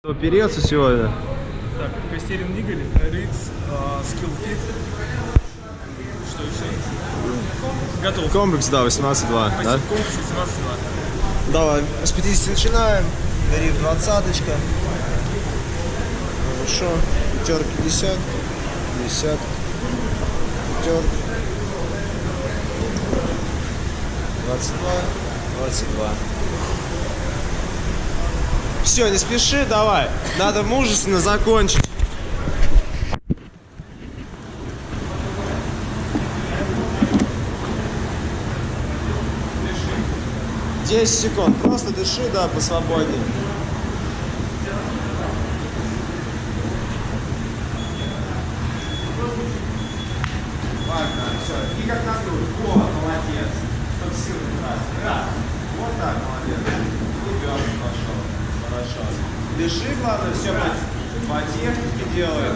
Опереться сегодня. Так, Костерин Игорь, Рикс, Skill Fit. Что еще? Готов. Комплекс, да, 18-2. Да? Комплекс 18-2. Давай, с 50 начинаем. Гори 20-очка. Хорошо. Пятерки 50. 50. Пятерки. 22. 22. Все, не спеши, давай. Надо мужественно закончить. Дыши. 10 секунд. Просто дыши, да, посвободнее. Ладно, все. И как на грудь. Вот, молодец. Чтоб силы не тратить. Раз. Вот так, молодец. И вверх пошел. Хорошо. Дыши, главное, все по технике делай.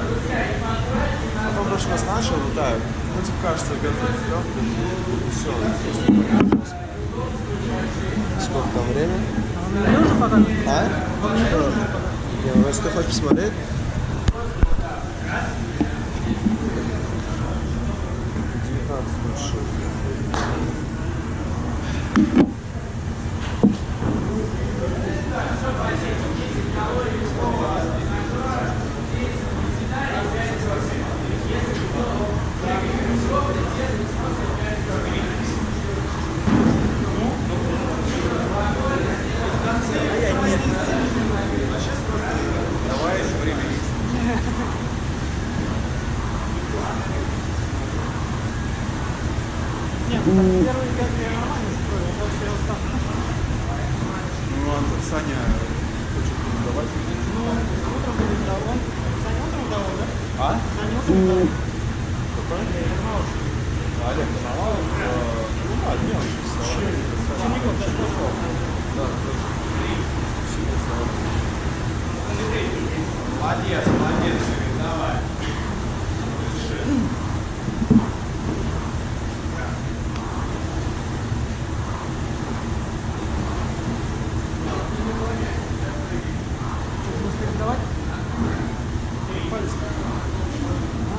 Потом больше нас начал, вот так. Ну, тебе кажется, готов. Все. Сколько там времени? А? Не, ну, если ты хочешь посмотреть. Саня хочет давать. Ну, утром будет давал. Саня утром давал, да? А? Саня утром давал. Какой? Олег Коновалов. Ну да, нет, Черников даже пошел. Да, молодец, молодец, давай.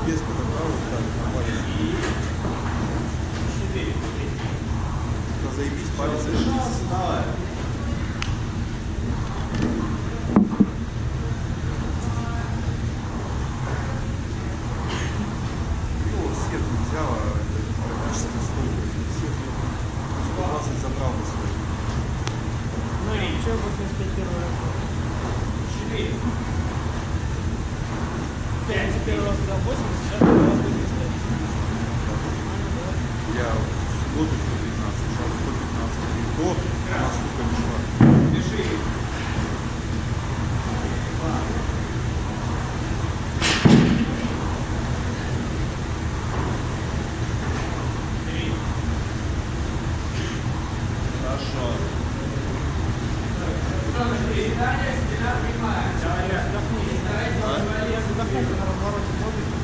Без подобрала, так, нормально. Да заебись, палец решится. Давай. Ну, сет не взяла, практически столько. Сет 120 забрал на свой. Ну и что, 85 первый раз? 4. 5 первый раз дал 80, сейчас дал 85. Я в субботу 115, сейчас 115. И то у нас сука не шла. Бежи. Хорошо. Задохнулся на развороте воздуха.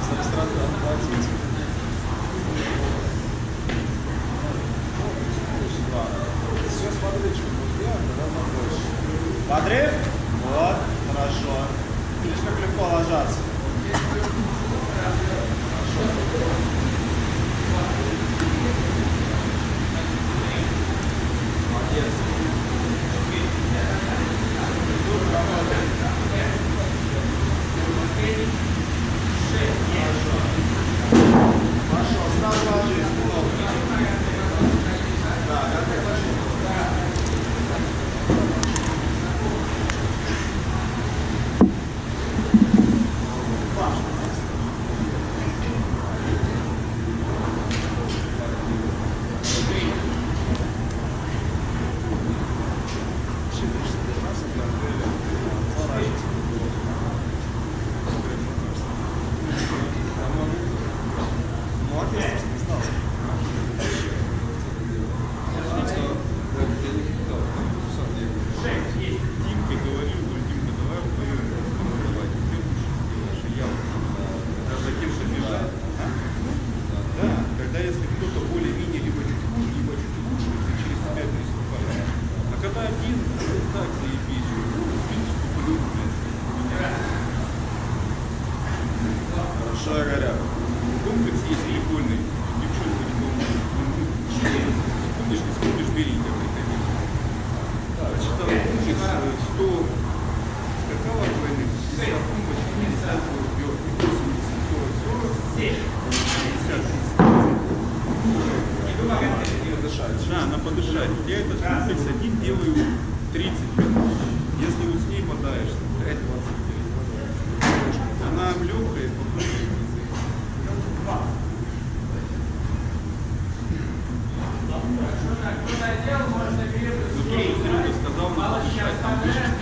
Субстрат отплатить. Все с подрывчиком сделать, тогда на больше. Подрыв? Вот, хорошо. Видишь, как легко ложаться. Молодец. Пошел, сразу ложись. Да, как я пошел. 100 скакалок двойных, 50 тумбочек, 50 вверх, 80, 40, 40. Да, на подышать. Я этот комплекс один делаю 30 минут. Если вот с ней мотаешься, 5-20 минут. Она легкая, покрытая. Серега сказал, надо подышать, там дышать.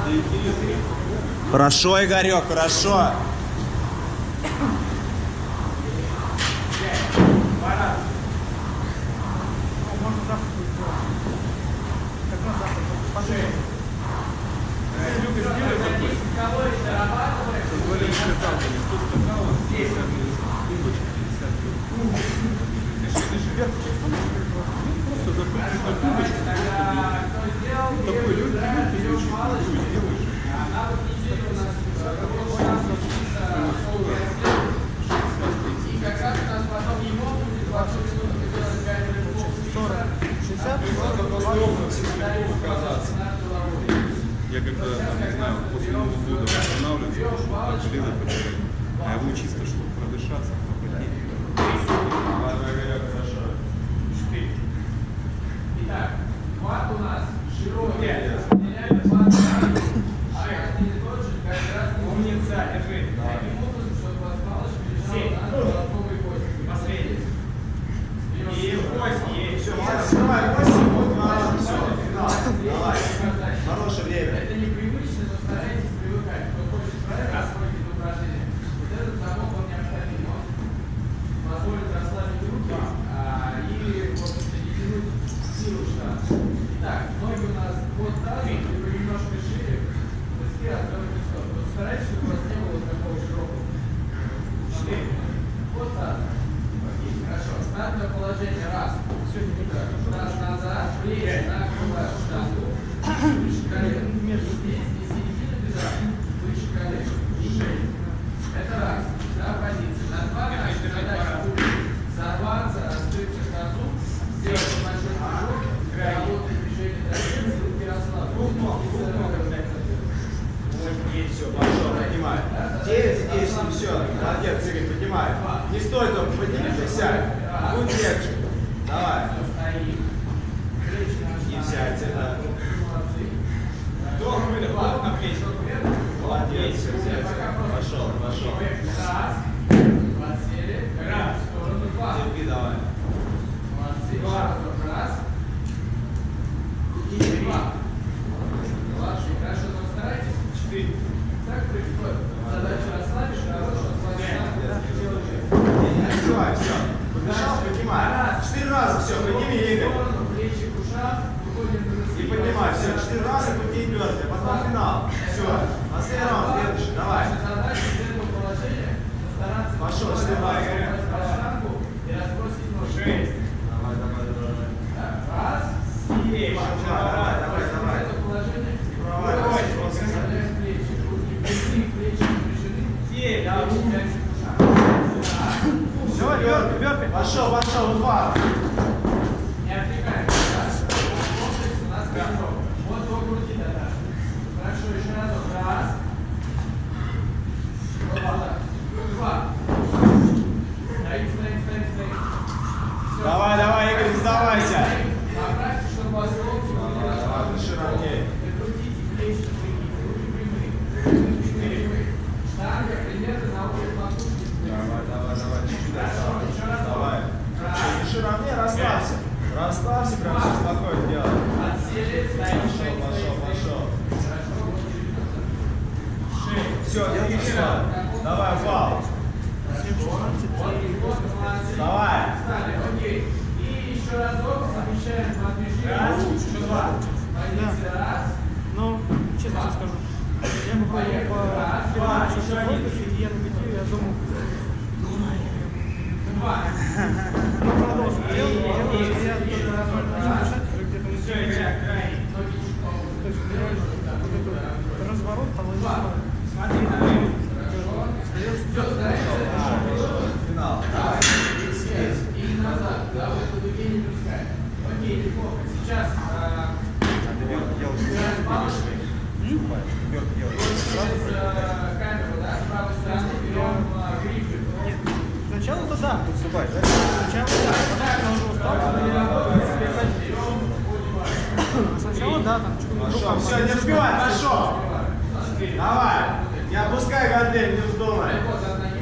Да интересно. Хорошо, Игорек, хорошо. Можно завтра будет сделать. Как раз завтра будет пожалуйста. Люка, сделай такой. Позволяет скакал, 100 скакалок, 50 тумбочек, 50 вверх. Просто запрыгнуть на тумбочку. Такой легкий, не очень худой сделаешь. Я когда, там, не знаю, после Нового года восстанавливаться, так железо потерять. А его чисто, чтобы продышаться, попотеть. Итак, ват у нас широкий, меняет ват, а один и тот же каждый раз умница, держи. Таким образом, чтобы у вас палочка лежала на головковой кости. Последний. И кости, Все, снимай кости, вот на все, финал. Давай. Хорошее время. это непривычно, но старайтесь привыкать. Кто хочет правильно освоить это упражнение, вот этот замок он необходим. Он позволит расслабить руки и вот тянуть силу штанги. Итак, ноги у нас под тазом, либо немножко шире, носки развернуты в сторону. Вот старайтесь, чтобы у вас не было такого широкого. Под тазом. Окей, хорошо. Стартовое положение. Раз. Раз назад, плечи накрывают штангу. Выше колен. Между здесь и середина бедра. Выше колен. Шея. Это раз. Да, позиция. На два наша задача будет сорваться, раскрыться к тазу, сделать большой прыжок, работать движение трапеции, руки расслаблены. Есть, все, пошел, поднимай. 9, 10, все. Молодец, Игорь, поднимай. Не стой только, подними, присядь. Будь легче. Давай. Не сядь, это. Вдох, выдох, ладно, на плечи. Молодец, все, взять. Пошел, пошел. Раз. Подсели. Раз. В сторону. Два. Терпи, давай. Молодцы. Два. Раз. И два. Младший. Хорошо, но старайтесь. 4. Так происходит. Задача расслабишь, хорошо, Открывай, все. Побежал, поднимай. 4 раза, все, подними, Игорь. плечи, ушах, выходим на носки. И поднимай, все, 4 раза, крути бедра, потом финал. Все, последний раунд, следующий, давай. Задача из этого положения постараться Пошел, 4 раза. штангу и разбросить ноги. 6. Давай, давай, давай. Раз. 7. Давай, давай, давай. Это положение. Давай, давай. Расслабляем плечи. Руки прямые, плечи напряжены. 9. Да, руки тянем к ушам. Все, бёрпи. Пошел, пошел, 2. Не отвлекаемся. Раз. Комплекс у нас готов. Вот до груди тогда. Хорошо, еще разок. Раз. Вот так. 2. Стоим. Всё. Давай, давай, Игорь, не сдавайся. Направьте, чтобы у вас локти были расслаблены. Широке. Прикрутите плечи, пригните, руки прямые. Руки прямые. Штанга примерно на уровне макушки. Давай, чуть-чуть. Хорошо, еще раз. Давай. Не широке, расслабься. Расслабься, прям все спокойно делай. Отсели, стоим, Пошел. Хорошо, Все, держи сюда. Давай, фал. Давай. встали, окей. И еще разок совмещаем два движения. Еще два. Позиция раз. Ну, честно тебе скажу, я бы Раз. в воздухе, и я на битве, я думал, Два. ну, продолжим делать, я начал дышать уже где-то на Все, 7. играй, край. Ноги чуть То есть реально вот этот разворот, Два. положил. Смотри на время. Хорошо. Все, старайся. Финал. Раз. И назад. Да, вот по дуге не пускай. Окей, неплохо. сейчас убираем палочку. Через камеру, да, с правой стороны берем грифы. Сначала туда. Отступай, да? Сначала да. Потом уже сначала да, там Пошел, все, не сбивай, пошел. Давай, не опускай гантель, не вздумай.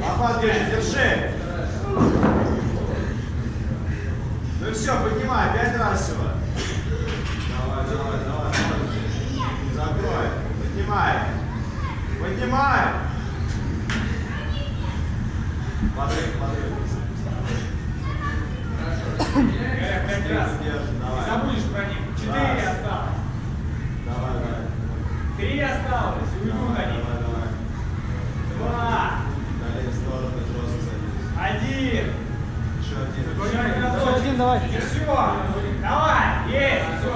Лопат держи, держи. Ну и все, поднимай, 5 раз всего. Давай, давай, давай, давай. Закрой, поднимай. Поднимай. Подрыв, подрыв. Давай. забудешь про них. 4 осталось. Давай, давай. 3 осталось. Уйдут Давай, они. давай, давай. 2. Дали в сторону, жестко садись. 1. Еще один. Еще один, давай. И все. Давай. Есть. Все.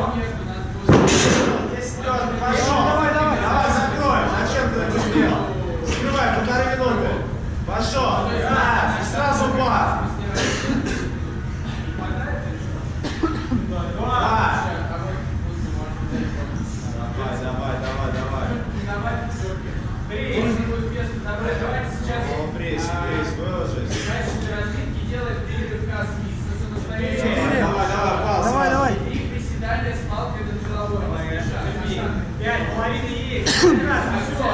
Есть лед, пошел. Давай, давай. Давай, закрой. Зачем ты это сделал? Закрывай, 1,5 минуты. Пошел. Раз. И сразу пас. 2. Давай, давай, давай, давай. 3. Давайте сейчас О, пресс, выложись. качественной разминки делаем 3 рывка вниз. Давай, давай, пас. Давай, давай. 3 приседания с палкой над головой. 5, половина есть. 1 раз. Все.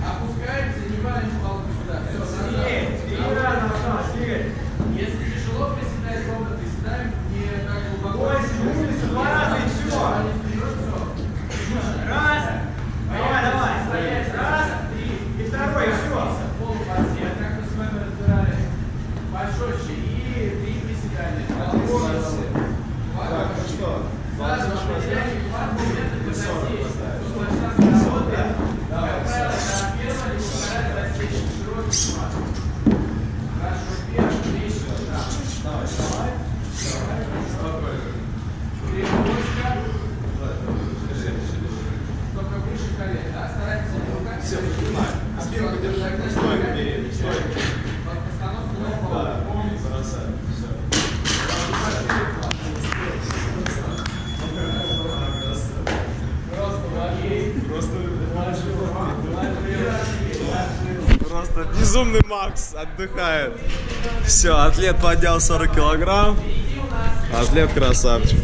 Опускаемся, не валим палку сюда. Все, если тяжело приседать, ровно приседаем, не так глубоко. 2 раза и все. Раз. Давай, давай. Раз. И второй, и все. Полупасе, как мы с вами разбирали. Пожестче. И 3 приседания. Так, ну что? Сразу определяем хват момента для засечки. Как правило, на первом либо вторая засечка. Широкий хват. Хорошо, первый, третий, шаг. Давай, давай. Спокойно. Переводчика. Только выше колен, да? Старайтесь не руками. Все, поднимай. Спинку держи. Стойку бери. Стойку. Постановку на пол. Да, бросай. Все. Просто безумный Макс отдыхает. Все, атлет поднял 40 килограмм. Атлет красавчик.